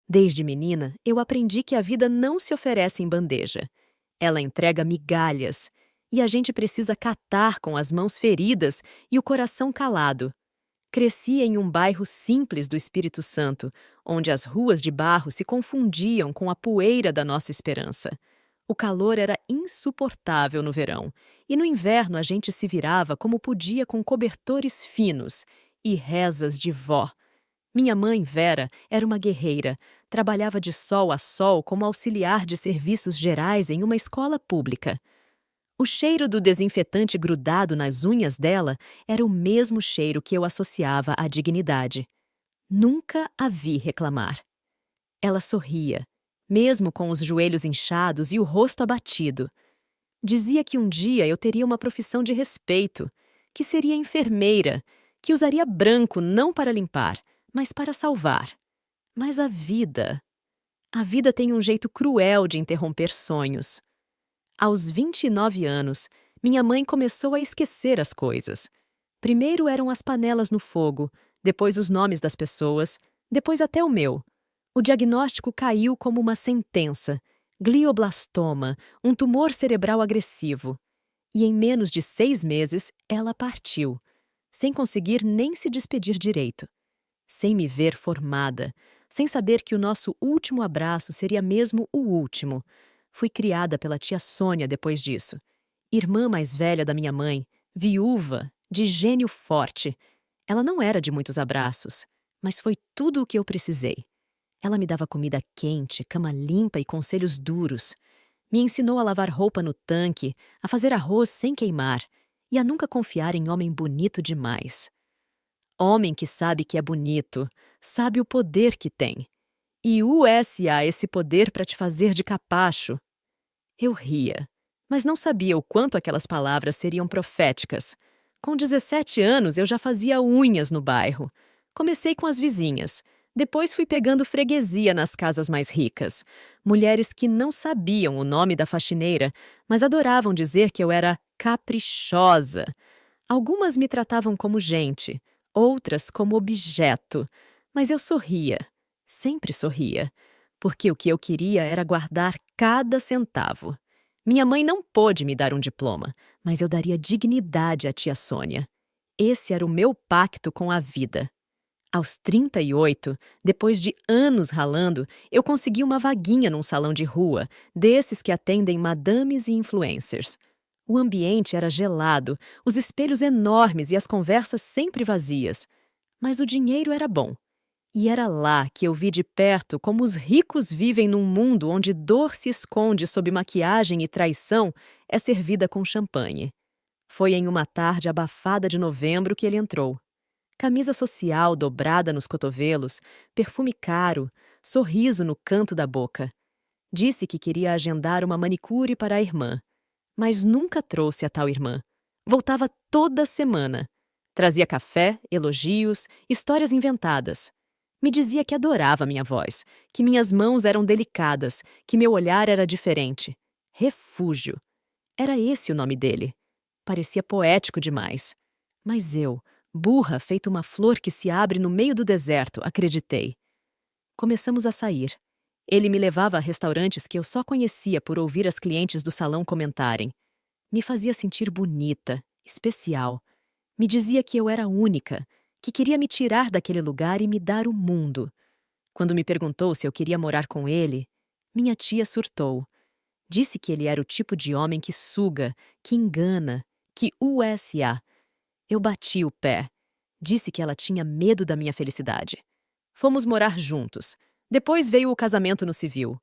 Desde menina, eu aprendi que a vida não se oferece em bandeja. Ela entrega migalhas, e a gente precisa catar com as mãos feridas e o coração calado. Cresci em um bairro simples do Espírito Santo, onde as ruas de barro se confundiam com a poeira da nossa esperança. O calor era insuportável no verão, e no inverno a gente se virava como podia com cobertores finos e rezas de vó. Minha mãe, Vera, era uma guerreira. Trabalhava de sol a sol como auxiliar de serviços gerais em uma escola pública. O cheiro do desinfetante grudado nas unhas dela era o mesmo cheiro que eu associava à dignidade. Nunca a vi reclamar. Ela sorria, mesmo com os joelhos inchados e o rosto abatido. Dizia que um dia eu teria uma profissão de respeito, que seria enfermeira, que usaria branco não para limpar, mas para salvar. Mas a vida tem um jeito cruel de interromper sonhos. Aos 29 anos, minha mãe começou a esquecer as coisas. Primeiro eram as panelas no fogo, depois os nomes das pessoas, depois até o meu. O diagnóstico caiu como uma sentença: glioblastoma, um tumor cerebral agressivo. E em menos de 6 meses, ela partiu, sem conseguir nem se despedir direito. Sem me ver formada, sem saber que o nosso último abraço seria mesmo o último. Fui criada pela tia Sônia depois disso. Irmã mais velha da minha mãe, viúva, de gênio forte. Ela não era de muitos abraços, mas foi tudo o que eu precisei. Ela me dava comida quente, cama limpa e conselhos duros. Me ensinou a lavar roupa no tanque, a fazer arroz sem queimar e a nunca confiar em homem bonito demais. Homem que sabe que é bonito, sabe o poder que tem. E USA esse poder para te fazer de capacho. Eu ria, mas não sabia o quanto aquelas palavras seriam proféticas. Com 17 anos, eu já fazia unhas no bairro. Comecei com as vizinhas. Depois fui pegando freguesia nas casas mais ricas. Mulheres que não sabiam o nome da faxineira, mas adoravam dizer que eu era caprichosa. Algumas me tratavam como gente, outras como objeto. Mas eu sorria, sempre sorria, porque o que eu queria era guardar cada centavo. Minha mãe não pôde me dar um diploma, mas eu daria dignidade à tia Sônia. Esse era o meu pacto com a vida. Aos 38, depois de anos ralando, eu consegui uma vaguinha num salão de rua, desses que atendem madames e influencers. O ambiente era gelado, os espelhos enormes e as conversas sempre vazias. Mas o dinheiro era bom. E era lá que eu vi de perto como os ricos vivem num mundo onde dor se esconde sob maquiagem e traição é servida com champanhe. Foi em uma tarde abafada de novembro que ele entrou. Camisa social dobrada nos cotovelos, perfume caro, sorriso no canto da boca. Disse que queria agendar uma manicure para a irmã, mas nunca trouxe a tal irmã. Voltava toda semana. Trazia café, elogios, histórias inventadas. Me dizia que adorava minha voz, que minhas mãos eram delicadas, que meu olhar era diferente. Refúgio. Era esse o nome dele. Parecia poético demais. Mas eu, burra feito uma flor que se abre no meio do deserto, acreditei. Começamos a sair. Ele me levava a restaurantes que eu só conhecia por ouvir as clientes do salão comentarem. Me fazia sentir bonita, especial. Me dizia que eu era única, que queria me tirar daquele lugar e me dar o mundo. Quando me perguntou se eu queria morar com ele, minha tia surtou. Disse que ele era o tipo de homem que suga, que engana, que USA. Eu bati o pé. Disse que ela tinha medo da minha felicidade. Fomos morar juntos. Depois veio o casamento no civil.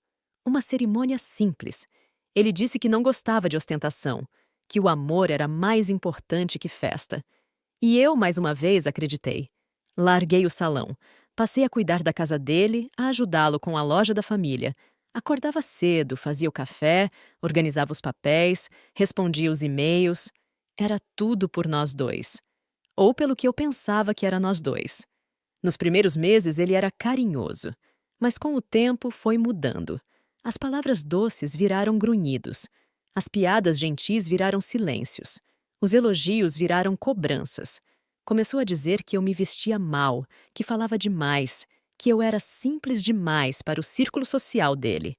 Uma cerimônia simples. Ele disse que não gostava de ostentação, que o amor era mais importante que festa. E eu, mais uma vez, acreditei. Larguei o salão. Passei a cuidar da casa dele, a ajudá-lo com a loja da família. Acordava cedo, fazia o café, organizava os papéis, respondia os e-mails. Era tudo por nós dois. Ou pelo que eu pensava que era nós dois. Nos primeiros meses ele era carinhoso, mas com o tempo foi mudando. As palavras doces viraram grunhidos. As piadas gentis viraram silêncios. Os elogios viraram cobranças. Começou a dizer que eu me vestia mal, que falava demais, que eu era simples demais para o círculo social dele.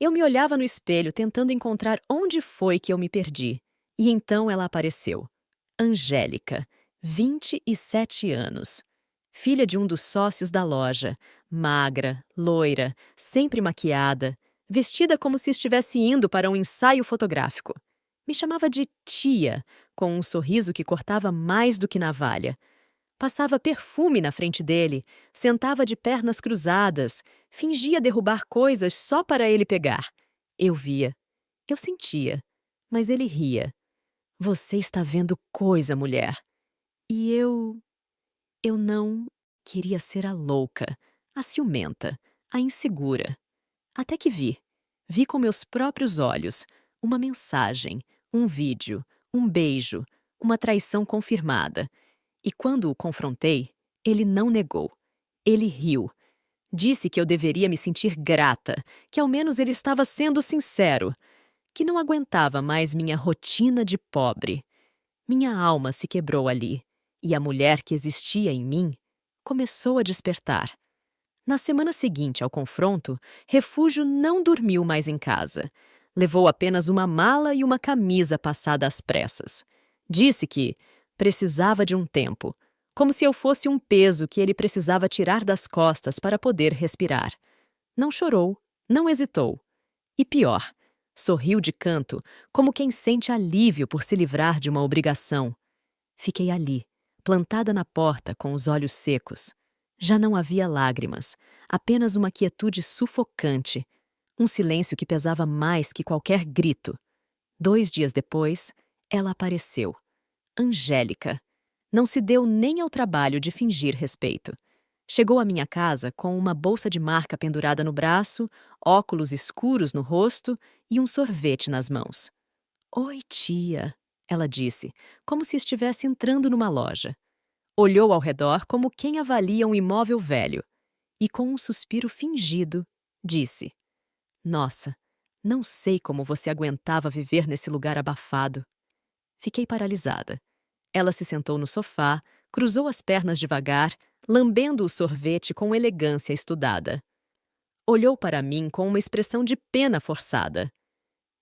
Eu me olhava no espelho tentando encontrar onde foi que eu me perdi. E então ela apareceu. Angélica, 27 anos. Filha de um dos sócios da loja, magra, loira, sempre maquiada, vestida como se estivesse indo para um ensaio fotográfico. Me chamava de tia, com um sorriso que cortava mais do que navalha. Passava perfume na frente dele, sentava de pernas cruzadas, fingia derrubar coisas só para ele pegar. Eu via, eu sentia, mas ele ria. Você está vendo coisa, mulher. E eu não queria ser a louca, a ciumenta, a insegura. Até que vi. Vi com meus próprios olhos uma mensagem, um vídeo, um beijo, uma traição confirmada. E quando o confrontei, ele não negou. Ele riu. Disse que eu deveria me sentir grata, que ao menos ele estava sendo sincero, que não aguentava mais minha rotina de pobre. Minha alma se quebrou ali, e a mulher que existia em mim começou a despertar. Na semana seguinte ao confronto, Refúgio não dormiu mais em casa. Levou apenas uma mala e uma camisa passada às pressas. Disse que precisava de um tempo, como se eu fosse um peso que ele precisava tirar das costas para poder respirar. Não chorou, não hesitou. E pior, sorriu de canto, como quem sente alívio por se livrar de uma obrigação. Fiquei ali, plantada na porta com os olhos secos. Já não havia lágrimas, apenas uma quietude sufocante, um silêncio que pesava mais que qualquer grito. 2 dias depois, ela apareceu. Angélica. Não se deu nem ao trabalho de fingir respeito. Chegou à minha casa com uma bolsa de marca pendurada no braço, óculos escuros no rosto e um sorvete nas mãos. "Oi, tia", ela disse, como se estivesse entrando numa loja. Olhou ao redor como quem avalia um imóvel velho e, com um suspiro fingido, disse: "Nossa, não sei como você aguentava viver nesse lugar abafado." Fiquei paralisada. Ela se sentou no sofá, cruzou as pernas devagar, lambendo o sorvete com elegância estudada. Olhou para mim com uma expressão de pena forçada.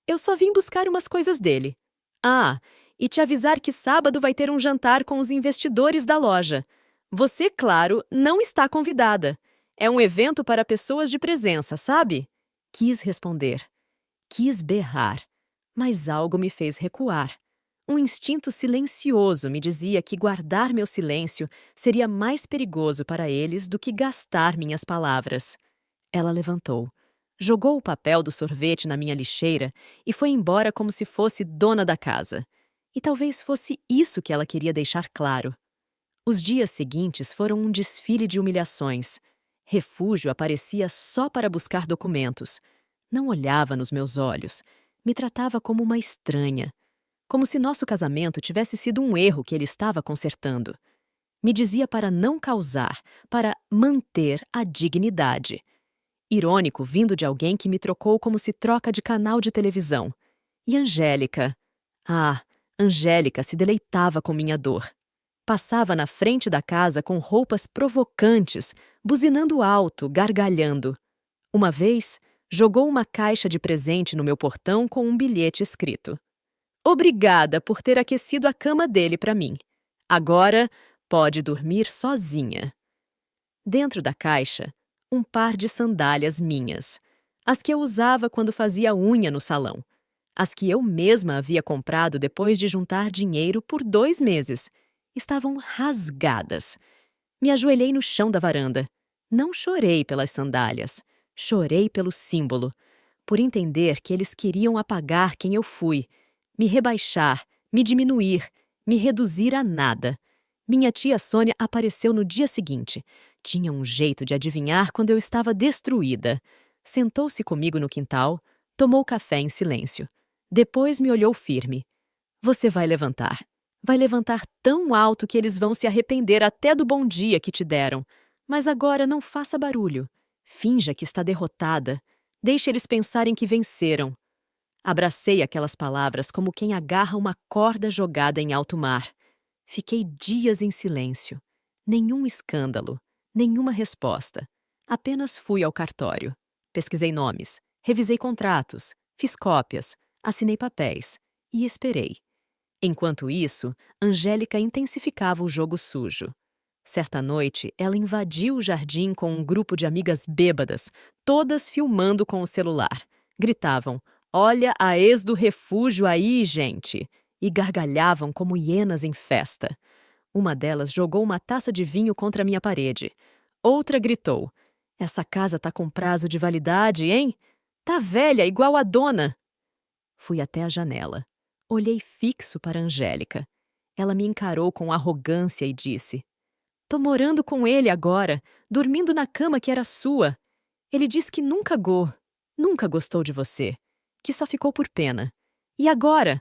"Eu só vim buscar umas coisas dele. Ah, e te avisar que sábado vai ter um jantar com os investidores da loja. Você, claro, não está convidada. É um evento para pessoas de presença, sabe?" Quis responder. Quis berrar. Mas algo me fez recuar. Um instinto silencioso me dizia que guardar meu silêncio seria mais perigoso para eles do que gastar minhas palavras. Ela levantou, jogou o papel do sorvete na minha lixeira e foi embora como se fosse dona da casa. E talvez fosse isso que ela queria deixar claro. Os dias seguintes foram um desfile de humilhações. Refúgio aparecia só para buscar documentos. Não olhava nos meus olhos. Me tratava como uma estranha. Como se nosso casamento tivesse sido um erro que ele estava consertando. Me dizia para não causar, para manter a dignidade. Irônico vindo de alguém que me trocou como se troca de canal de televisão. E Angélica? Ah, Angélica se deleitava com minha dor. Passava na frente da casa com roupas provocantes, buzinando alto, gargalhando. Uma vez, jogou uma caixa de presente no meu portão com um bilhete escrito: "Obrigada por ter aquecido a cama dele para mim. Agora pode dormir sozinha." Dentro da caixa, um par de sandálias minhas. As que eu usava quando fazia unha no salão. As que eu mesma havia comprado depois de juntar dinheiro por 2 meses. Estavam rasgadas. Me ajoelhei no chão da varanda. Não chorei pelas sandálias. Chorei pelo símbolo. Por entender que eles queriam apagar quem eu fui. Me rebaixar, me diminuir, me reduzir a nada. Minha tia Sônia apareceu no dia seguinte. Tinha um jeito de adivinhar quando eu estava destruída. Sentou-se comigo no quintal, tomou café em silêncio. Depois me olhou firme. "Você vai levantar. Vai levantar tão alto que eles vão se arrepender até do bom dia que te deram. Mas agora não faça barulho. Finja que está derrotada. Deixe eles pensarem que venceram." Abracei aquelas palavras como quem agarra uma corda jogada em alto mar. Fiquei dias em silêncio. Nenhum escândalo, nenhuma resposta. Apenas fui ao cartório. Pesquisei nomes, revisei contratos, fiz cópias, assinei papéis e esperei. Enquanto isso, Angélica intensificava o jogo sujo. Certa noite, ela invadiu o jardim com um grupo de amigas bêbadas, todas filmando com o celular. Gritavam: "Olha a ex do refúgio aí, gente!" E gargalhavam como hienas em festa. Uma delas jogou uma taça de vinho contra minha parede. Outra gritou: "Essa casa tá com prazo de validade, hein? Tá velha igual a dona!" Fui até a janela. Olhei fixo para Angélica. Ela me encarou com arrogância e disse: "Tô morando com ele agora, dormindo na cama que era sua. Ele diz que nunca gostou de você, que só ficou por pena. E agora?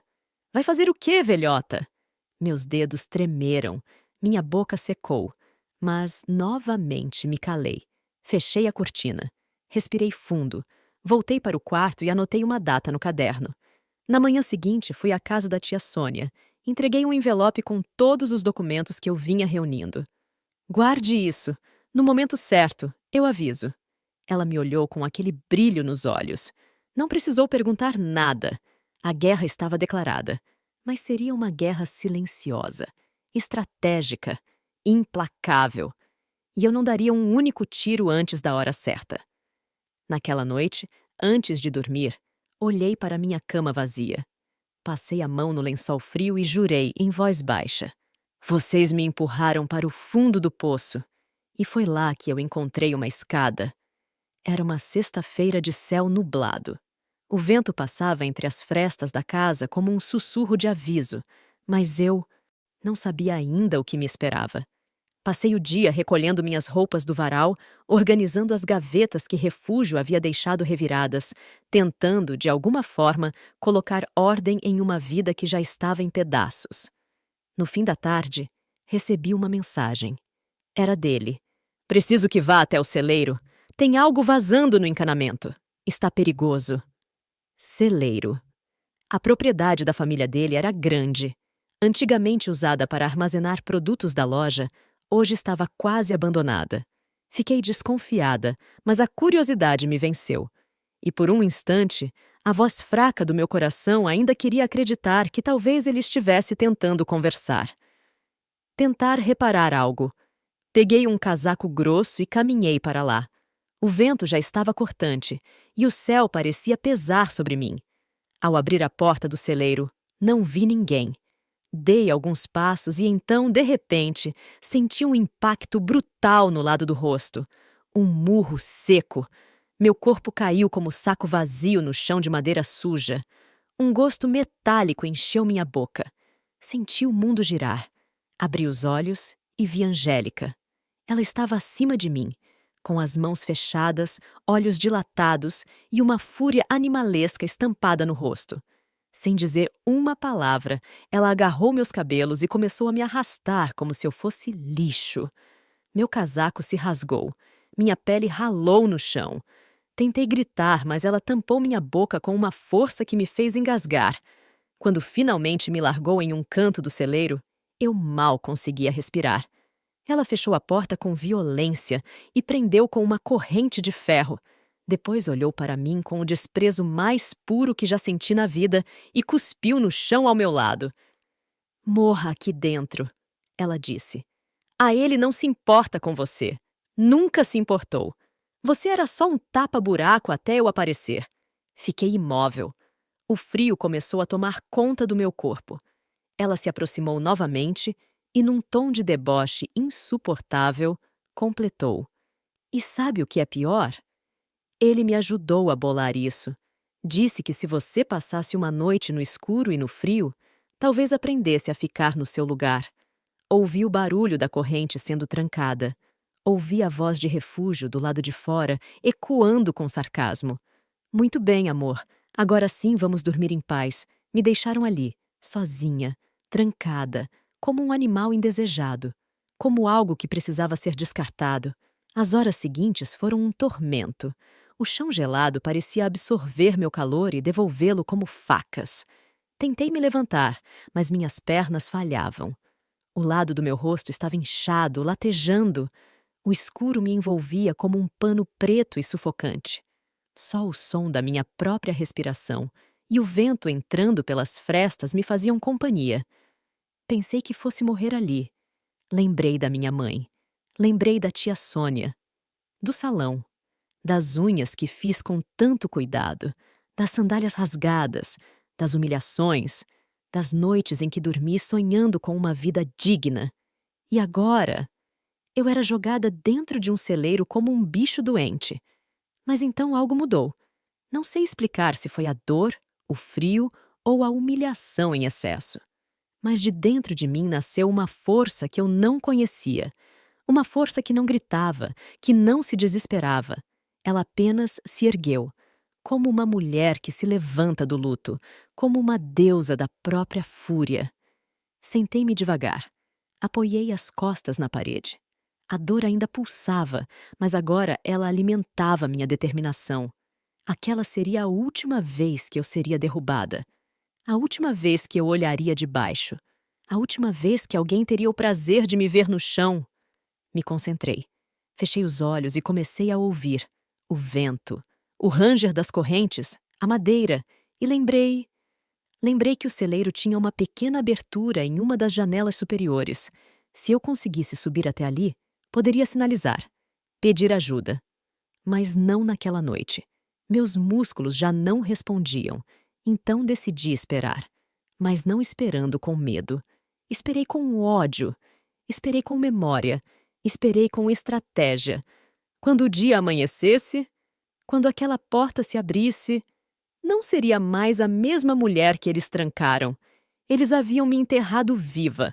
Vai fazer o quê, velhota?" Meus dedos tremeram, minha boca secou, mas novamente me calei. Fechei a cortina, respirei fundo, voltei para o quarto e anotei uma data no caderno. Na manhã seguinte, fui à casa da tia Sônia. Entreguei um envelope com todos os documentos que eu vinha reunindo. "Guarde isso. No momento certo, eu aviso." Ela me olhou com aquele brilho nos olhos. Não precisou perguntar nada. A guerra estava declarada. Mas seria uma guerra silenciosa, estratégica, implacável. E eu não daria um único tiro antes da hora certa. Naquela noite, antes de dormir, olhei para minha cama vazia. Passei a mão no lençol frio e jurei, em voz baixa: "Vocês me empurraram para o fundo do poço." E foi lá que eu encontrei uma escada. Era uma sexta-feira de céu nublado. O vento passava entre as frestas da casa como um sussurro de aviso, mas eu não sabia ainda o que me esperava. Passei o dia recolhendo minhas roupas do varal, organizando as gavetas que Refúgio havia deixado reviradas, tentando, de alguma forma, colocar ordem em uma vida que já estava em pedaços. No fim da tarde, recebi uma mensagem. Era dele. "Preciso que vá até o celeiro. Tem algo vazando no encanamento. Está perigoso." Celeiro. A propriedade da família dele era grande. Antigamente usada para armazenar produtos da loja, hoje estava quase abandonada. Fiquei desconfiada, mas a curiosidade me venceu. E por um instante, a voz fraca do meu coração ainda queria acreditar que talvez ele estivesse tentando conversar. Tentar reparar algo. Peguei um casaco grosso e caminhei para lá. O vento já estava cortante e o céu parecia pesar sobre mim. Ao abrir a porta do celeiro, não vi ninguém. Dei alguns passos e então, de repente, senti um impacto brutal no lado do rosto. Um murro seco. Meu corpo caiu como saco vazio no chão de madeira suja. Um gosto metálico encheu minha boca. Senti o mundo girar. Abri os olhos e vi Angélica. Ela estava acima de mim, com as mãos fechadas, olhos dilatados e uma fúria animalesca estampada no rosto. Sem dizer uma palavra, ela agarrou meus cabelos e começou a me arrastar como se eu fosse lixo. Meu casaco se rasgou. Minha pele ralou no chão. Tentei gritar, mas ela tampou minha boca com uma força que me fez engasgar. Quando finalmente me largou em um canto do celeiro, eu mal conseguia respirar. Ela fechou a porta com violência e prendeu com uma corrente de ferro. Depois olhou para mim com o desprezo mais puro que já senti na vida e cuspiu no chão ao meu lado. "Morra aqui dentro", ela disse. "A ele não se importa com você. Nunca se importou. Você era só um tapa-buraco até eu aparecer." Fiquei imóvel. O frio começou a tomar conta do meu corpo. Ela se aproximou novamente e, num tom de deboche insuportável, completou: "E sabe o que é pior? Ele me ajudou a bolar isso. Disse que se você passasse uma noite no escuro e no frio, talvez aprendesse a ficar no seu lugar." Ouvi o barulho da corrente sendo trancada. Ouvi a voz de Refúgio do lado de fora, ecoando com sarcasmo. "Muito bem, amor. Agora sim vamos dormir em paz. Me deixaram ali, sozinha, trancada, como um animal indesejado, como algo que precisava ser descartado." As horas seguintes foram um tormento. O chão gelado parecia absorver meu calor e devolvê-lo como facas. Tentei me levantar, mas minhas pernas falhavam. O lado do meu rosto estava inchado, latejando. O escuro me envolvia como um pano preto e sufocante. Só o som da minha própria respiração e o vento entrando pelas frestas me faziam companhia. Pensei que fosse morrer ali. Lembrei da minha mãe. Lembrei da tia Sônia. Do salão. Das unhas que fiz com tanto cuidado. Das sandálias rasgadas. Das humilhações. Das noites em que dormi sonhando com uma vida digna. E agora? Eu era jogada dentro de um celeiro como um bicho doente. Mas então algo mudou. Não sei explicar se foi a dor, o frio ou a humilhação em excesso. Mas de dentro de mim nasceu uma força que eu não conhecia. Uma força que não gritava, que não se desesperava. Ela apenas se ergueu, como uma mulher que se levanta do luto, como uma deusa da própria fúria. Sentei-me devagar. Apoiei as costas na parede. A dor ainda pulsava, mas agora ela alimentava minha determinação. Aquela seria a última vez que eu seria derrubada. A última vez que eu olharia de baixo. A última vez que alguém teria o prazer de me ver no chão. Me concentrei. Fechei os olhos e comecei a ouvir. O vento, o ranger das correntes, a madeira, e lembrei que o celeiro tinha uma pequena abertura em uma das janelas superiores. Se eu conseguisse subir até ali, poderia sinalizar, pedir ajuda. Mas não naquela noite. Meus músculos já não respondiam, então decidi esperar. Mas não esperando com medo. Esperei com ódio. Esperei com memória. Esperei com estratégia. Quando o dia amanhecesse, quando aquela porta se abrisse, não seria mais a mesma mulher que eles trancaram. Eles haviam me enterrado viva,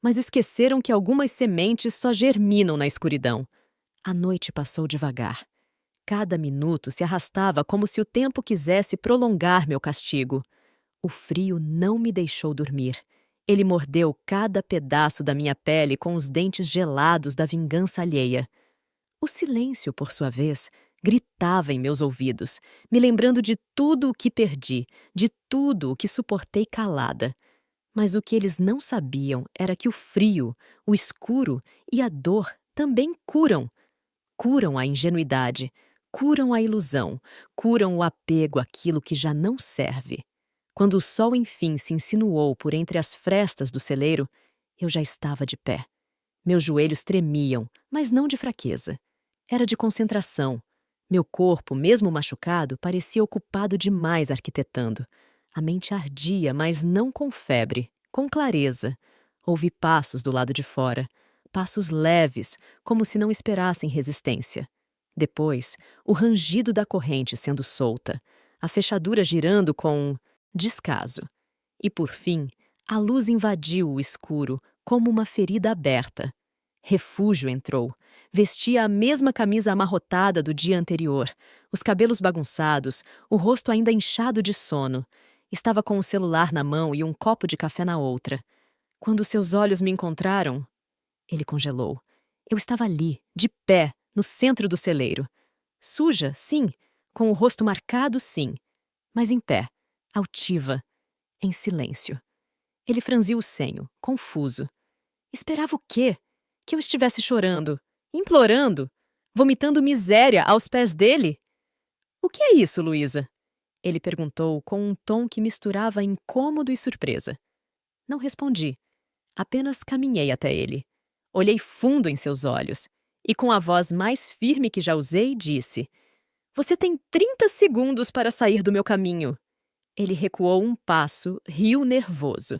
mas esqueceram que algumas sementes só germinam na escuridão. A noite passou devagar. Cada minuto se arrastava como se o tempo quisesse prolongar meu castigo. O frio não me deixou dormir. Ele mordeu cada pedaço da minha pele com os dentes gelados da vingança alheia. O silêncio, por sua vez, gritava em meus ouvidos, me lembrando de tudo o que perdi, de tudo o que suportei calada. Mas o que eles não sabiam era que o frio, o escuro e a dor também curam. Curam a ingenuidade, curam a ilusão, curam o apego àquilo que já não serve. Quando o sol enfim se insinuou por entre as frestas do celeiro, eu já estava de pé. Meus joelhos tremiam, mas não de fraqueza. Era de concentração. Meu corpo, mesmo machucado, parecia ocupado demais arquitetando. A mente ardia, mas não com febre, com clareza. Ouvi passos do lado de fora, passos leves, como se não esperassem resistência. Depois, o rangido da corrente sendo solta, a fechadura girando com descaso. E, por fim, a luz invadiu o escuro como uma ferida aberta. Refúgio entrou. Vestia a mesma camisa amarrotada do dia anterior, os cabelos bagunçados, o rosto ainda inchado de sono. Estava com o celular na mão e um copo de café na outra. Quando seus olhos me encontraram, ele congelou. Eu estava ali, de pé, no centro do celeiro. Suja, sim, com o rosto marcado, sim, mas em pé, altiva, em silêncio. Ele franziu o senho, confuso. Esperava o quê? Que eu estivesse chorando, implorando, vomitando miséria aos pés dele? O que é isso, Luísa? Ele perguntou com um tom que misturava incômodo e surpresa. Não respondi. Apenas caminhei até ele. Olhei fundo em seus olhos e, com a voz mais firme que já usei, disse: Você tem 30 segundos para sair do meu caminho. Ele recuou um passo, riu nervoso.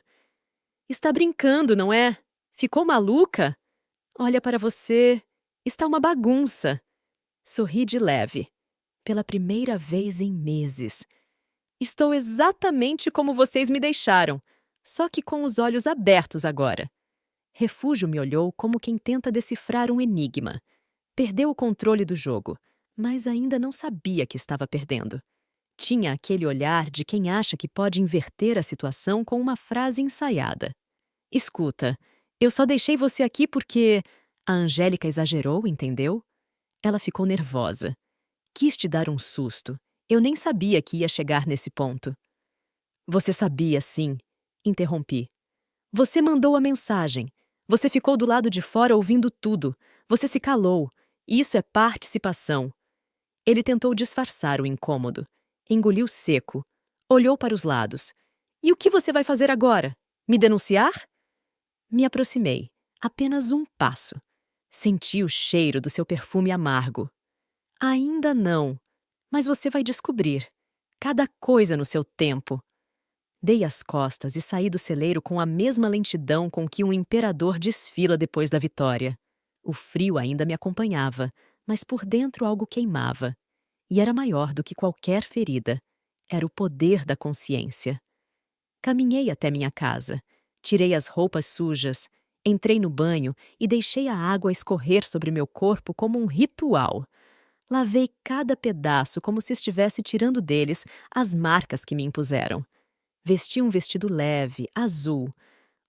Está brincando, não é? Ficou maluca? Olha para você. Está uma bagunça. Sorri de leve. Pela primeira vez em meses. Estou exatamente como vocês me deixaram, só que com os olhos abertos agora. Refúgio me olhou como quem tenta decifrar um enigma. Perdeu o controle do jogo, mas ainda não sabia que estava perdendo. Tinha aquele olhar de quem acha que pode inverter a situação com uma frase ensaiada. Escuta, eu só deixei você aqui porque... A Angélica exagerou, entendeu? Ela ficou nervosa. Quis te dar um susto. Eu nem sabia que ia chegar nesse ponto. Você sabia, sim. Interrompi. Você mandou a mensagem. Você ficou do lado de fora ouvindo tudo. Você se calou. Isso é participação. Ele tentou disfarçar o incômodo. Engoliu seco. Olhou para os lados. E o que você vai fazer agora? Me denunciar? Me aproximei. Apenas um passo. Senti o cheiro do seu perfume amargo. Ainda não. Mas você vai descobrir. Cada coisa no seu tempo. Dei as costas e saí do celeiro com a mesma lentidão com que um imperador desfila depois da vitória. O frio ainda me acompanhava, mas por dentro algo queimava. E era maior do que qualquer ferida. Era o poder da consciência. Caminhei até minha casa. Tirei as roupas sujas, entrei no banho e deixei a água escorrer sobre meu corpo como um ritual. Lavei cada pedaço como se estivesse tirando deles as marcas que me impuseram. Vesti um vestido leve, azul,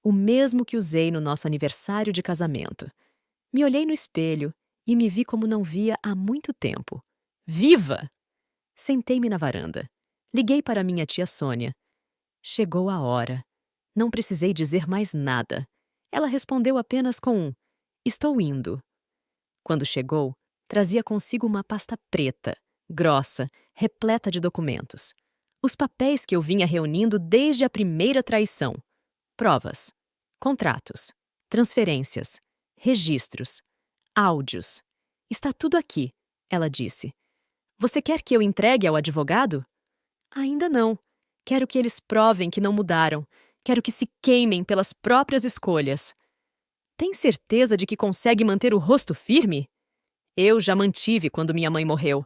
o mesmo que usei no nosso aniversário de casamento. Me olhei no espelho e me vi como não via há muito tempo. Viva! Sentei-me na varanda. Liguei para minha tia Sônia. Chegou a hora. Não precisei dizer mais nada. Ela respondeu apenas com um "Estou indo". Quando chegou, trazia consigo uma pasta preta, grossa, repleta de documentos. Os papéis que eu vinha reunindo desde a primeira traição. Provas, contratos, transferências, registros, áudios. Está tudo aqui, ela disse. Você quer que eu entregue ao advogado? Ainda não. Quero que eles provem que não mudaram. Quero que se queimem pelas próprias escolhas. Tem certeza de que consegue manter o rosto firme? Eu já mantive quando minha mãe morreu.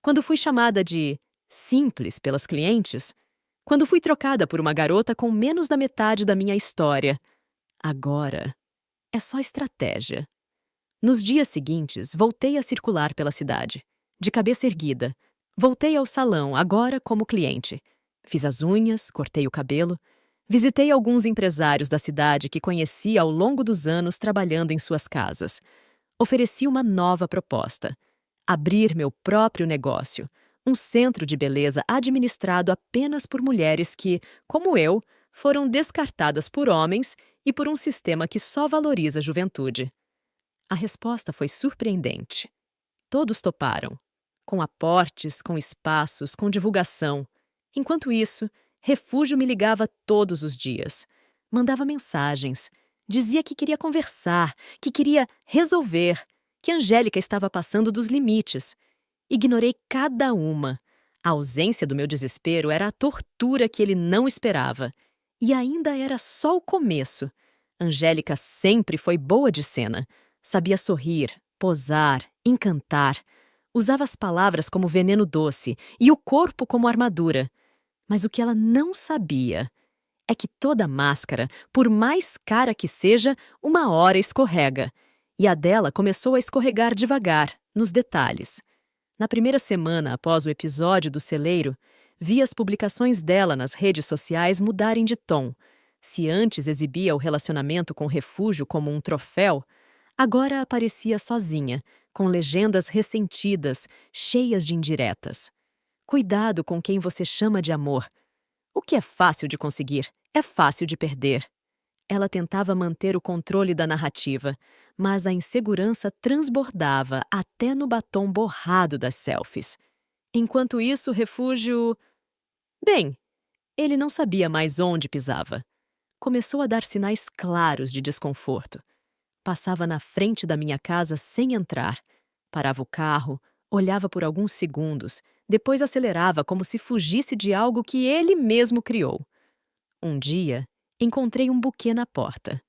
Quando fui chamada de simples pelas clientes. Quando fui trocada por uma garota com menos da metade da minha história. Agora, é só estratégia. Nos dias seguintes, voltei a circular pela cidade, de cabeça erguida. Voltei ao salão, agora como cliente. Fiz as unhas, cortei o cabelo. Visitei alguns empresários da cidade que conheci ao longo dos anos trabalhando em suas casas. Ofereci uma nova proposta: abrir meu próprio negócio, um centro de beleza administrado apenas por mulheres que, como eu, foram descartadas por homens e por um sistema que só valoriza a juventude. A resposta foi surpreendente. Todos toparam, com aportes, com espaços, com divulgação. Enquanto isso, Refúgio me ligava todos os dias. Mandava mensagens. Dizia que queria conversar, que queria resolver, que Angélica estava passando dos limites. Ignorei cada uma. A ausência do meu desespero era a tortura que ele não esperava. E ainda era só o começo. Angélica sempre foi boa de cena. Sabia sorrir, posar, encantar. Usava as palavras como veneno doce e o corpo como armadura. Mas o que ela não sabia é que toda máscara, por mais cara que seja, uma hora escorrega. E a dela começou a escorregar devagar, nos detalhes. Na primeira semana após o episódio do celeiro, vi as publicações dela nas redes sociais mudarem de tom. Se antes exibia o relacionamento com Refúgio como um troféu, agora aparecia sozinha, com legendas ressentidas, cheias de indiretas. Cuidado com quem você chama de amor. O que é fácil de conseguir, é fácil de perder. Ela tentava manter o controle da narrativa, mas a insegurança transbordava até no batom borrado das selfies. Enquanto isso, Refúgio... Bem, ele não sabia mais onde pisava. Começou a dar sinais claros de desconforto. Passava na frente da minha casa sem entrar. Parava o carro, olhava por alguns segundos, depois acelerava como se fugisse de algo que ele mesmo criou. Um dia, encontrei um buquê na porta.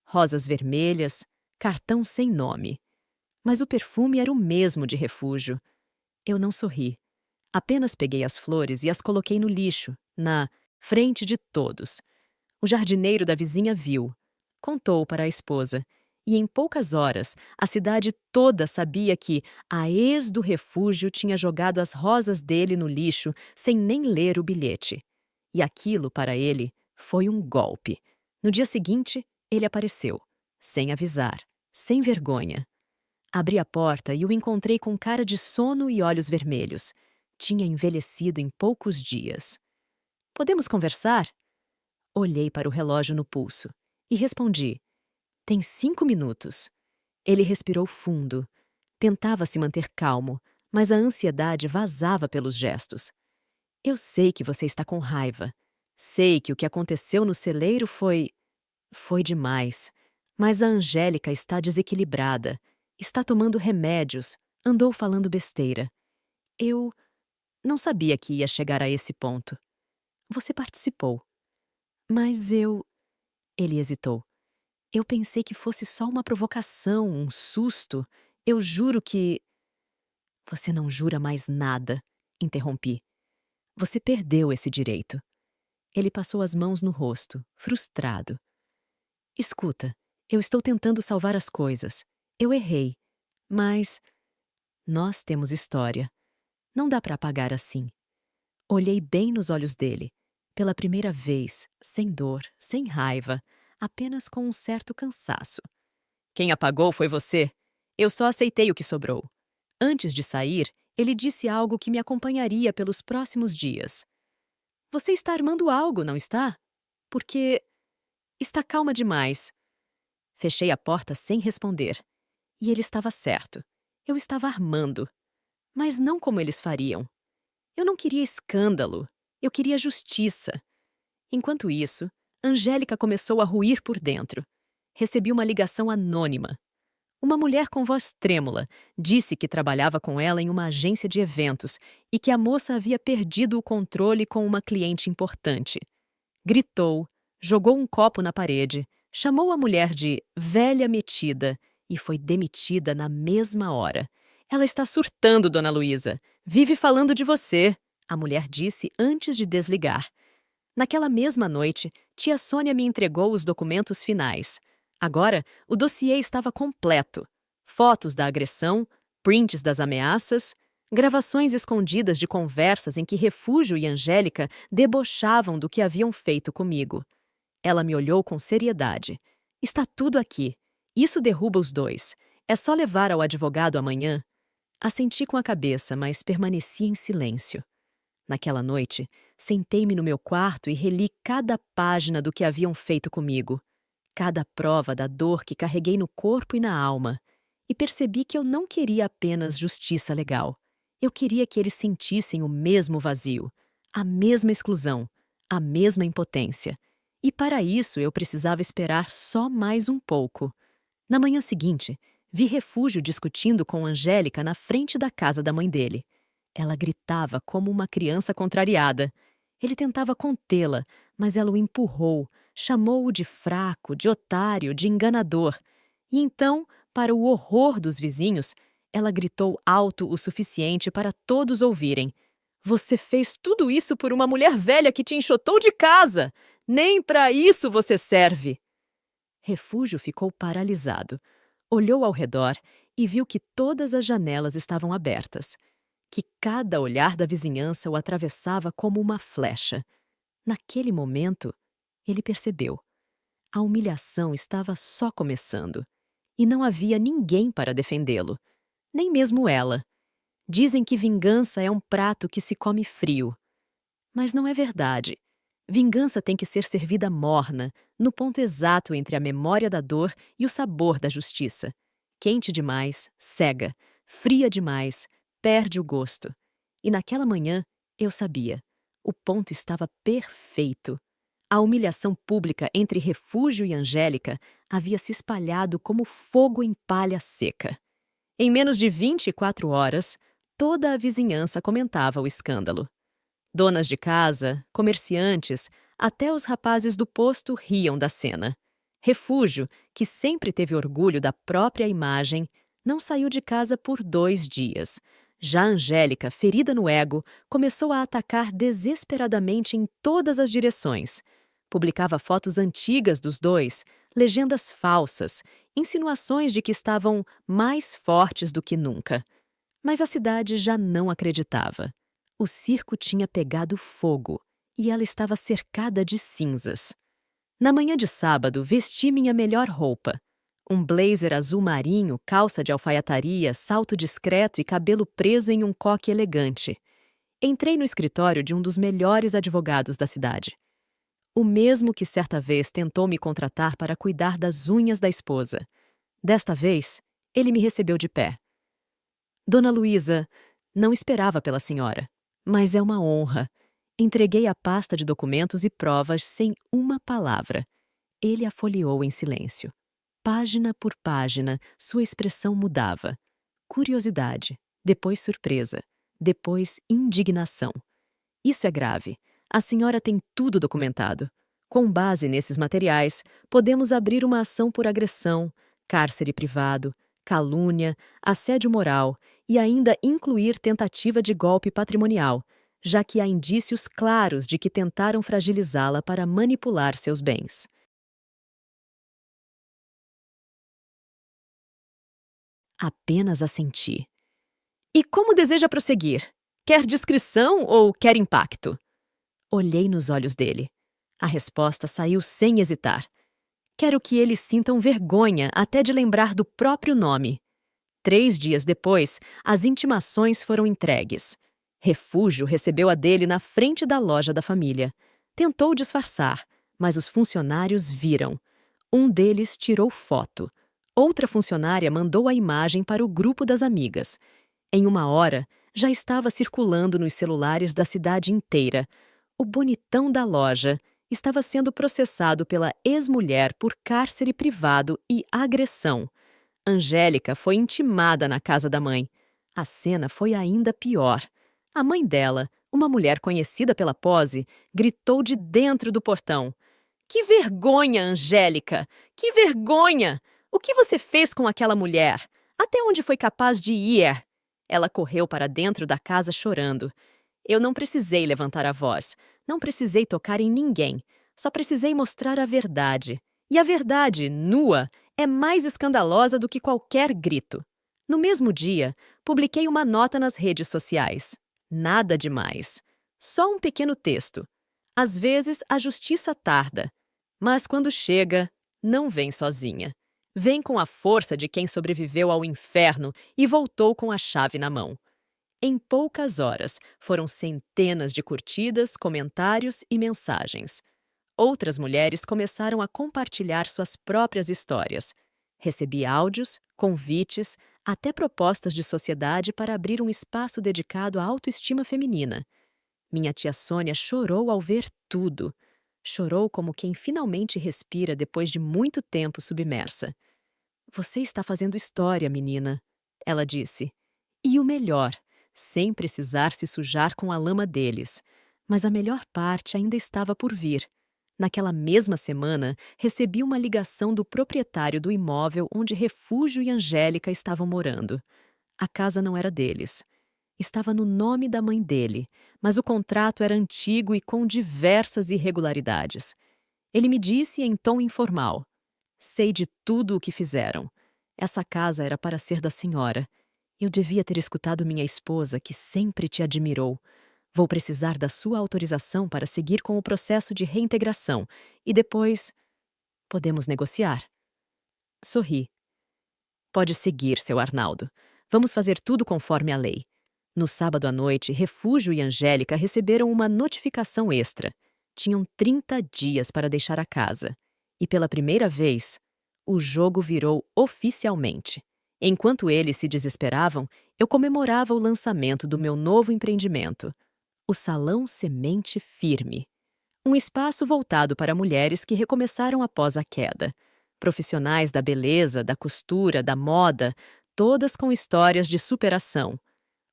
Rosas vermelhas, cartão sem nome. Mas o perfume era o mesmo de Refúgio. Eu não sorri. Apenas peguei as flores e as coloquei no lixo, na frente de todos. O jardineiro da vizinha viu. Contou para a esposa. E em poucas horas, a cidade toda sabia que a ex do Refúgio tinha jogado as rosas dele no lixo sem nem ler o bilhete. E aquilo, para ele, foi um golpe. No dia seguinte, ele apareceu, sem avisar, sem vergonha. Abri a porta e o encontrei com cara de sono e olhos vermelhos. Tinha envelhecido em poucos dias. Podemos conversar? Olhei para o relógio no pulso e respondi: Tem 5 minutos. Ele respirou fundo. Tentava se manter calmo, mas a ansiedade vazava pelos gestos. Eu sei que você está com raiva. Sei que o que aconteceu no celeiro foi demais. Mas a Angélica está desequilibrada. Está tomando remédios. Andou falando besteira. Eu não sabia que ia chegar a esse ponto. Você participou. Mas eu. Ele hesitou. Eu pensei que fosse só uma provocação, um susto. Eu juro que. Você não jura mais nada, interrompi. Você perdeu esse direito. Ele passou as mãos no rosto, frustrado. Escuta, eu estou tentando salvar as coisas. Eu errei. Mas. Nós temos história. Não dá para apagar assim. Olhei bem nos olhos dele. Pela primeira vez, sem dor, sem raiva, apenas com um certo cansaço. Quem apagou foi você. Eu só aceitei o que sobrou. Antes de sair, ele disse algo que me acompanharia pelos próximos dias. Você está armando algo, não está? Porque está calma demais. Fechei a porta sem responder. E ele estava certo. Eu estava armando. Mas não como eles fariam. Eu não queria escândalo. Eu queria justiça. Enquanto isso, Angélica começou a ruir por dentro. Recebi uma ligação anônima. Uma mulher com voz trêmula disse que trabalhava com ela em uma agência de eventos e que a moça havia perdido o controle com uma cliente importante. Gritou, jogou um copo na parede, chamou a mulher de velha metida e foi demitida na mesma hora. Ela está surtando, Dona Luísa. Vive falando de você, a mulher disse antes de desligar. Naquela mesma noite, tia Sônia me entregou os documentos finais. Agora, o dossiê estava completo. Fotos da agressão, prints das ameaças, gravações escondidas de conversas em que Refúgio e Angélica debochavam do que haviam feito comigo. Ela me olhou com seriedade. Está tudo aqui. Isso derruba os dois. É só levar ao advogado amanhã. Assenti com a cabeça, mas permaneci em silêncio. Naquela noite, sentei-me no meu quarto e reli cada página do que haviam feito comigo, cada prova da dor que carreguei no corpo e na alma, e percebi que eu não queria apenas justiça legal. Eu queria que eles sentissem o mesmo vazio, a mesma exclusão, a mesma impotência. E para isso eu precisava esperar só mais um pouco. Na manhã seguinte, vi Refúgio discutindo com Angélica na frente da casa da mãe dele. Ela gritava como uma criança contrariada. Ele tentava contê-la, mas ela o empurrou, chamou-o de fraco, de otário, de enganador. E então, para o horror dos vizinhos, ela gritou alto o suficiente para todos ouvirem. Você fez tudo isso por uma mulher velha que te enxotou de casa! Nem para isso você serve! Refúgio ficou paralisado. Olhou ao redor e viu que todas as janelas estavam abertas, que cada olhar da vizinhança o atravessava como uma flecha. Naquele momento, ele percebeu. A humilhação estava só começando, e não havia ninguém para defendê-lo, nem mesmo ela. Dizem que vingança é um prato que se come frio. Mas não é verdade. Vingança tem que ser servida morna, no ponto exato entre a memória da dor e o sabor da justiça. Quente demais, cega. Fria demais, perde o gosto. E naquela manhã, eu sabia. O ponto estava perfeito. A humilhação pública entre Refúgio e Angélica havia se espalhado como fogo em palha seca. Em menos de 24 horas, toda a vizinhança comentava o escândalo. Donas de casa, comerciantes, até os rapazes do posto riam da cena. Refúgio, que sempre teve orgulho da própria imagem, não saiu de casa por 2 dias. Já Angélica, ferida no ego, começou a atacar desesperadamente em todas as direções. Publicava fotos antigas dos dois, legendas falsas, insinuações de que estavam mais fortes do que nunca. Mas a cidade já não acreditava. O circo tinha pegado fogo e ela estava cercada de cinzas. Na manhã de sábado, vesti minha melhor roupa. Um blazer azul marinho, calça de alfaiataria, salto discreto e cabelo preso em um coque elegante. Entrei no escritório de um dos melhores advogados da cidade. O mesmo que certa vez tentou me contratar para cuidar das unhas da esposa. Desta vez, Ele me recebeu de pé. Dona Luísa, não esperava pela senhora, mas é uma honra. Entreguei a pasta de documentos e provas sem uma palavra. Ele a folheou em silêncio. Página por página, sua expressão mudava. Curiosidade, depois surpresa, depois indignação. Isso é grave. A senhora tem tudo documentado. Com base nesses materiais, podemos abrir uma ação por agressão, cárcere privado, calúnia, assédio moral e ainda incluir tentativa de golpe patrimonial, já que há indícios claros de que tentaram fragilizá-la para manipular seus bens. Apenas assenti. E como deseja prosseguir? Quer discrição ou quer impacto? Olhei nos olhos dele. A resposta saiu sem hesitar. Quero que eles sintam vergonha até de lembrar do próprio nome. 3 dias depois, as intimações foram entregues. Refúgio recebeu a dele na frente da loja da família. Tentou disfarçar, mas os funcionários viram. Um deles tirou foto. Outra funcionária mandou a imagem para o grupo das amigas. Em 1 hora, já estava circulando nos celulares da cidade inteira. O bonitão da loja estava sendo processado pela ex-mulher por cárcere privado e agressão. Angélica foi intimada na casa da mãe. A cena foi ainda pior. A mãe dela, uma mulher conhecida pela pose, gritou de dentro do portão: "Que vergonha, Angélica! Que vergonha! O que você fez com aquela mulher? Até onde foi capaz de ir?" Ela correu para dentro da casa chorando. Eu não precisei levantar a voz, não precisei tocar em ninguém, só precisei mostrar a verdade. E a verdade, nua, é mais escandalosa do que qualquer grito. No mesmo dia, publiquei uma nota nas redes sociais. Nada demais. Só um pequeno texto. Às vezes, a justiça tarda, mas quando chega, não vem sozinha. Vem com a força de quem sobreviveu ao inferno e voltou com a chave na mão. Em poucas horas, foram centenas de curtidas, comentários e mensagens. Outras mulheres começaram a compartilhar suas próprias histórias. Recebi áudios, convites, até propostas de sociedade para abrir um espaço dedicado à autoestima feminina. Minha tia Sônia chorou ao ver tudo. Chorou como quem finalmente respira depois de muito tempo submersa. "Você está fazendo história, menina", ela disse. E o melhor, sem precisar se sujar com a lama deles. Mas a melhor parte ainda estava por vir. Naquela mesma semana, recebi uma ligação do proprietário do imóvel onde Refúgio e Angélica estavam morando. A casa não era deles. Estava no nome da mãe dele, mas o contrato era antigo e com diversas irregularidades. Ele me disse em tom informal: "Sei de tudo o que fizeram. Essa casa era para ser da senhora. Eu devia ter escutado minha esposa, que sempre te admirou. Vou precisar da sua autorização para seguir com o processo de reintegração e depois podemos negociar." Sorri. "Pode seguir, seu Arnaldo. Vamos fazer tudo conforme a lei." No sábado à noite, Refúgio e Angélica receberam uma notificação extra. Tinham 30 dias para deixar a casa. E pela primeira vez, o jogo virou oficialmente. Enquanto eles se desesperavam, eu comemorava o lançamento do meu novo empreendimento, o Salão Semente Firme. Um espaço voltado para mulheres que recomeçaram após a queda. Profissionais da beleza, da costura, da moda, todas com histórias de superação.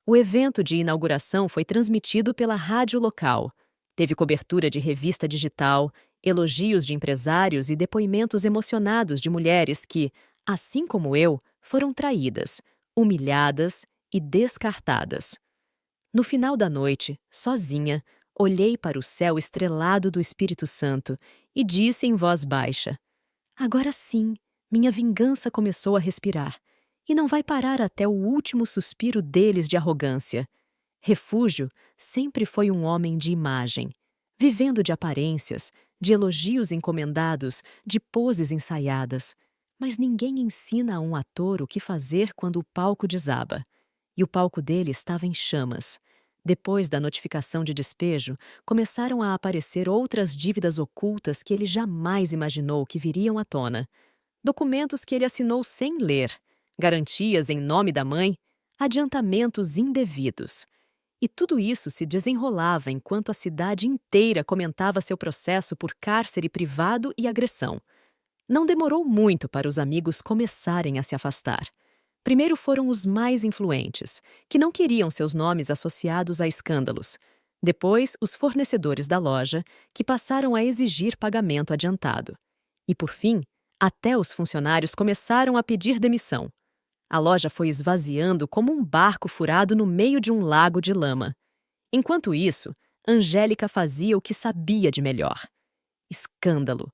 O evento de inauguração foi transmitido pela rádio local. Teve cobertura de revista digital, elogios de empresários e depoimentos emocionados de mulheres que, assim como eu, foram traídas, humilhadas e descartadas. No final da noite, sozinha, olhei para o céu estrelado do Espírito Santo e disse em voz baixa: "Agora sim, minha vingança começou a respirar. E não vai parar até o último suspiro deles de arrogância." Refúgio sempre foi um homem de imagem, vivendo de aparências, de elogios encomendados, de poses ensaiadas. Mas ninguém ensina a um ator o que fazer quando o palco desaba. E o palco dele estava em chamas. Depois da notificação de despejo, começaram a aparecer outras dívidas ocultas que ele jamais imaginou que viriam à tona. Documentos que ele assinou sem ler. garantias em nome da mãe, adiantamentos indevidos. E tudo isso se desenrolava enquanto a cidade inteira comentava seu processo por cárcere privado e agressão. Não demorou muito para os amigos começarem a se afastar. Primeiro foram os mais influentes, que não queriam seus nomes associados a escândalos. Depois, os fornecedores da loja, que passaram a exigir pagamento adiantado. E, por fim, até os funcionários começaram a pedir demissão. A loja foi esvaziando como um barco furado no meio de um lago de lama. Enquanto isso, Angélica fazia o que sabia de melhor. Escândalo.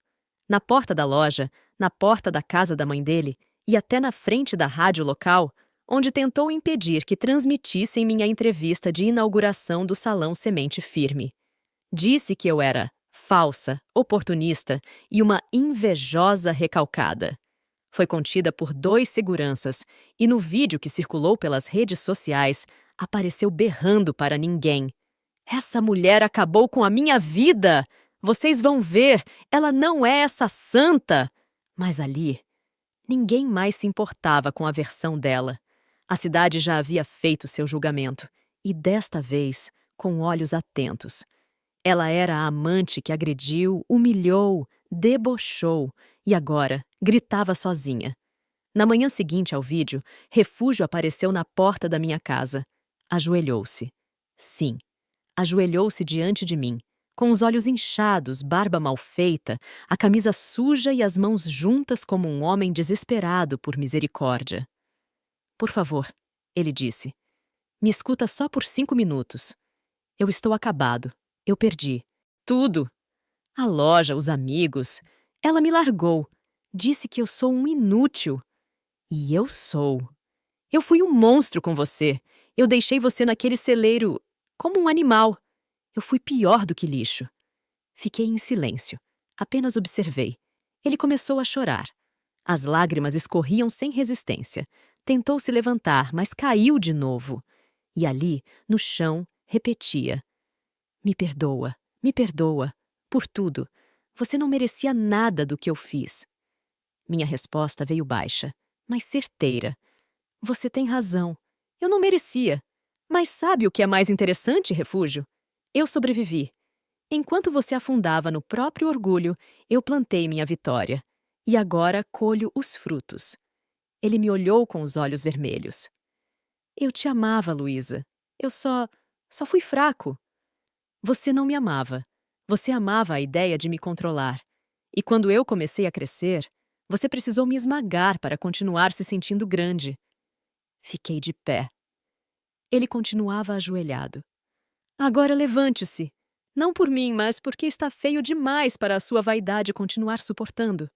Na porta da loja, na porta da casa da mãe dele e até na frente da rádio local, onde tentou impedir que transmitissem minha entrevista de inauguração do Salão Semente Firme. Disse que eu era falsa, oportunista e uma invejosa recalcada. Foi contida por 2 seguranças e no vídeo que circulou pelas redes sociais, apareceu berrando para ninguém. Essa mulher acabou com a minha vida! Vocês vão ver, ela não é essa santa! Mas ali, ninguém mais se importava com a versão dela. A cidade já havia feito seu julgamento, e desta vez, com olhos atentos. Ela era a amante que agrediu, humilhou, debochou e agora gritava sozinha. Na manhã seguinte ao vídeo, Refúgio apareceu na porta da minha casa. Ajoelhou-se. Sim, ajoelhou-se diante de mim, com os olhos inchados, barba mal feita, a camisa suja e as mãos juntas como um homem desesperado por misericórdia. Por favor, ele disse, me escuta só por 5 minutos. Eu estou acabado. Eu perdi. Tudo. A loja, os amigos. Ela me largou. Disse que eu sou um inútil. E eu sou. Eu fui um monstro com você. Eu deixei você naquele celeiro como um animal. Eu fui pior do que lixo. Fiquei em silêncio. Apenas observei. Ele começou a chorar. As lágrimas escorriam sem resistência. Tentou se levantar, mas caiu de novo. E ali, no chão, repetia: me perdoa, por tudo. Você não merecia nada do que eu fiz. Minha resposta veio baixa, mas certeira. Você tem razão. Eu não merecia. Mas sabe o que é mais interessante, Refúgio? Eu sobrevivi. Enquanto você afundava no próprio orgulho, eu plantei minha vitória. E agora colho os frutos. Ele me olhou com os olhos vermelhos. Eu te amava, Luísa. Eu só fui fraco. Você não me amava. Você amava a ideia de me controlar. E quando eu comecei a crescer, você precisou me esmagar para continuar se sentindo grande. Fiquei de pé. Ele continuava ajoelhado. Agora levante-se. Não por mim, mas porque está feio demais para a sua vaidade continuar suportando.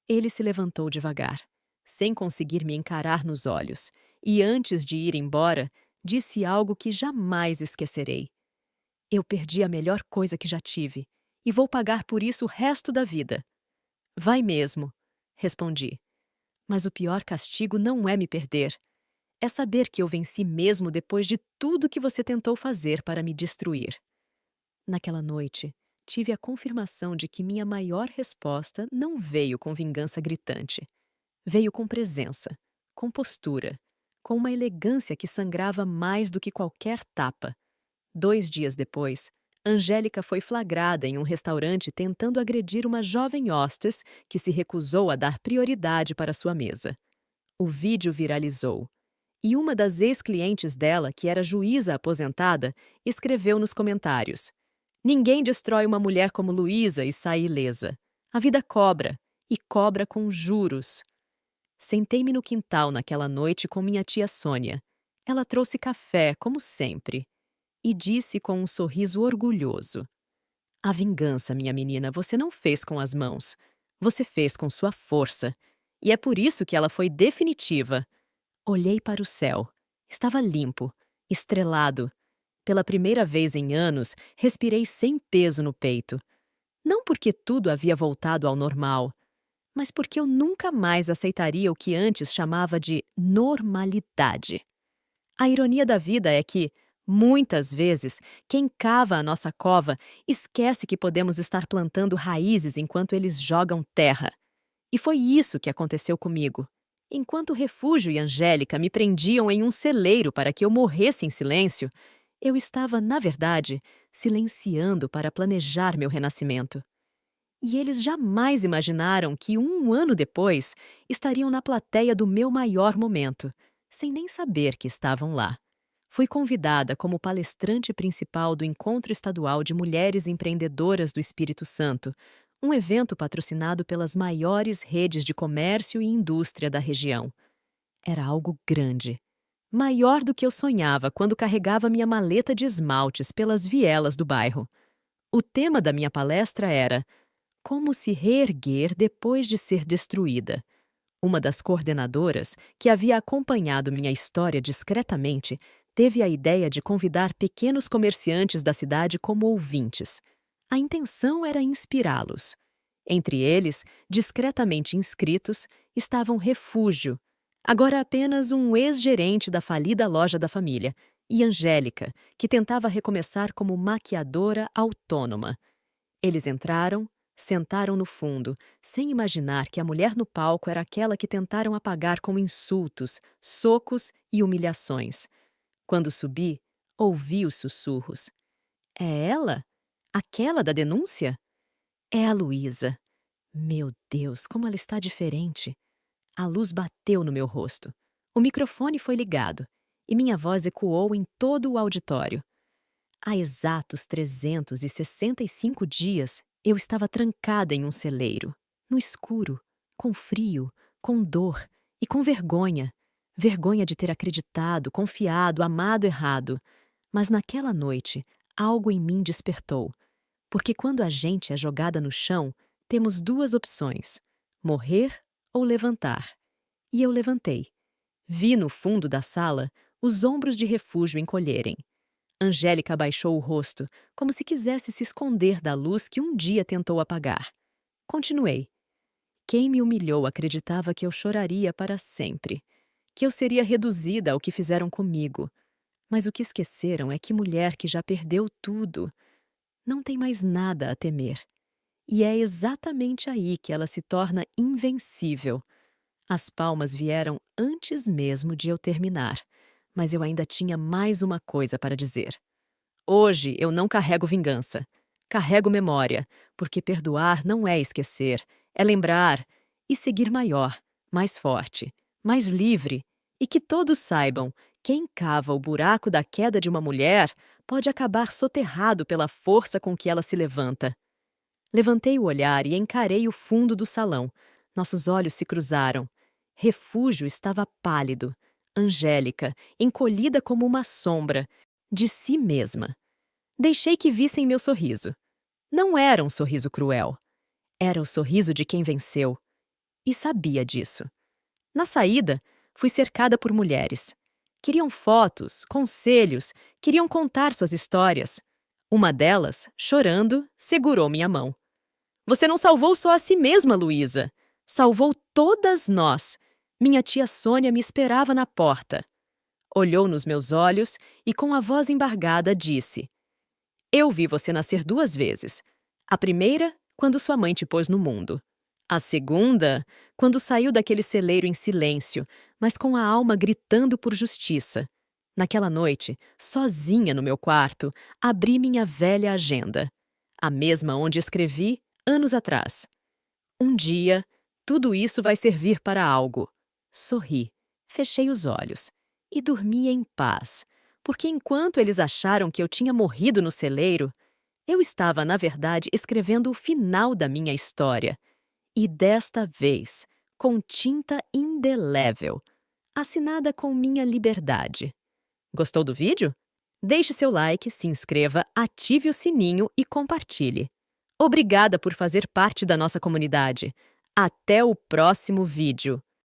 Ele se levantou devagar, sem conseguir me encarar nos olhos, e antes de ir embora, disse algo que jamais esquecerei. Eu perdi a melhor coisa que já tive, e vou pagar por isso o resto da vida. Vai mesmo, respondi. Mas o pior castigo não é me perder. É saber que eu venci mesmo depois de tudo que você tentou fazer para me destruir. Naquela noite, tive a confirmação de que minha maior resposta não veio com vingança gritante. Veio com presença, com postura, com uma elegância que sangrava mais do que qualquer tapa. 2 dias depois, Angélica foi flagrada em um restaurante tentando agredir uma jovem hostes que se recusou a dar prioridade para sua mesa. O vídeo viralizou. E uma das ex-clientes dela, que era juíza aposentada, escreveu nos comentários: ninguém destrói uma mulher como Luísa e sai ilesa. A vida cobra, e cobra com juros. Sentei-me no quintal naquela noite com minha tia Sônia. Ela trouxe café, como sempre, e disse com um sorriso orgulhoso: a vingança, minha menina, você não fez com as mãos. Você fez com sua força. E é por isso que ela foi definitiva. Olhei para o céu. Estava limpo, estrelado. Pela primeira vez em anos, respirei sem peso no peito. Não porque tudo havia voltado ao normal, mas porque eu nunca mais aceitaria o que antes chamava de normalidade. A ironia da vida é que, muitas vezes, quem cava a nossa cova esquece que podemos estar plantando raízes enquanto eles jogam terra. E foi isso que aconteceu comigo. Enquanto Refúgio e Angélica me prendiam em um celeiro para que eu morresse em silêncio, eu estava, na verdade, silenciando para planejar meu renascimento. E eles jamais imaginaram que, um ano depois, estariam na plateia do meu maior momento, sem nem saber que estavam lá. Fui convidada como palestrante principal do Encontro Estadual de Mulheres Empreendedoras do Espírito Santo, um evento patrocinado pelas maiores redes de comércio e indústria da região. Era algo grande. Maior do que eu sonhava quando carregava minha maleta de esmaltes pelas vielas do bairro. O tema da minha palestra era como se reerguer depois de ser destruída. Uma das coordenadoras, que havia acompanhado minha história discretamente, teve a ideia de convidar pequenos comerciantes da cidade como ouvintes. A intenção era inspirá-los. Entre eles, discretamente inscritos, estavam Refúgio, agora apenas um ex-gerente da falida loja da família, e Angélica, que tentava recomeçar como maquiadora autônoma. Eles entraram, sentaram no fundo, sem imaginar que a mulher no palco era aquela que tentaram apagar com insultos, socos e humilhações. Quando subi, ouvi os sussurros. É ela? Aquela da denúncia? É a Luísa. Meu Deus, como ela está diferente. A luz bateu no meu rosto. O microfone foi ligado e minha voz ecoou em todo o auditório. Há exatos 365 dias, eu estava trancada em um celeiro, no escuro, com frio, com dor e com vergonha. Vergonha de ter acreditado, confiado, amado errado. Mas naquela noite, algo em mim despertou. Porque quando a gente é jogada no chão, temos duas opções: morrer ou levantar. E eu levantei. Vi no fundo da sala os ombros de Refúgio encolherem. Angélica abaixou o rosto, como se quisesse se esconder da luz que um dia tentou apagar. Continuei. Quem me humilhou acreditava que eu choraria para sempre, que eu seria reduzida ao que fizeram comigo. Mas o que esqueceram é que mulher que já perdeu tudo não tem mais nada a temer. E é exatamente aí que ela se torna invencível. As palmas vieram antes mesmo de eu terminar, mas eu ainda tinha mais uma coisa para dizer. Hoje eu não carrego vingança. Carrego memória, porque perdoar não é esquecer, é lembrar e seguir maior, mais forte, mais livre. E que todos saibam, quem cava o buraco da queda de uma mulher pode acabar soterrado pela força com que ela se levanta. Levantei o olhar e encarei o fundo do salão. Nossos olhos se cruzaram. Refúgio estava pálido. Angélica, encolhida como uma sombra, de si mesma. Deixei que vissem meu sorriso. Não era um sorriso cruel. Era o sorriso de quem venceu. E sabia disso. Na saída, fui cercada por mulheres. Queriam fotos, conselhos, queriam contar suas histórias. Uma delas, chorando, segurou minha mão. Você não salvou só a si mesma, Luísa. Salvou todas nós. Minha tia Sônia me esperava na porta. Olhou nos meus olhos e, com a voz embargada, disse: Eu vi você nascer 2 vezes. A primeira, quando sua mãe te pôs no mundo. A segunda, quando saiu daquele celeiro em silêncio, mas com a alma gritando por justiça. Naquela noite, sozinha no meu quarto, abri minha velha agenda. A mesma onde escrevi anos atrás. Um dia, tudo isso vai servir para algo. Sorri, fechei os olhos e dormi em paz, porque enquanto eles acharam que eu tinha morrido no celeiro, eu estava, na verdade, escrevendo o final da minha história. E desta vez, com tinta indelével, assinada com minha liberdade. Gostou do vídeo? Deixe seu like, se inscreva, ative o sininho e compartilhe. Obrigada por fazer parte da nossa comunidade. Até o próximo vídeo.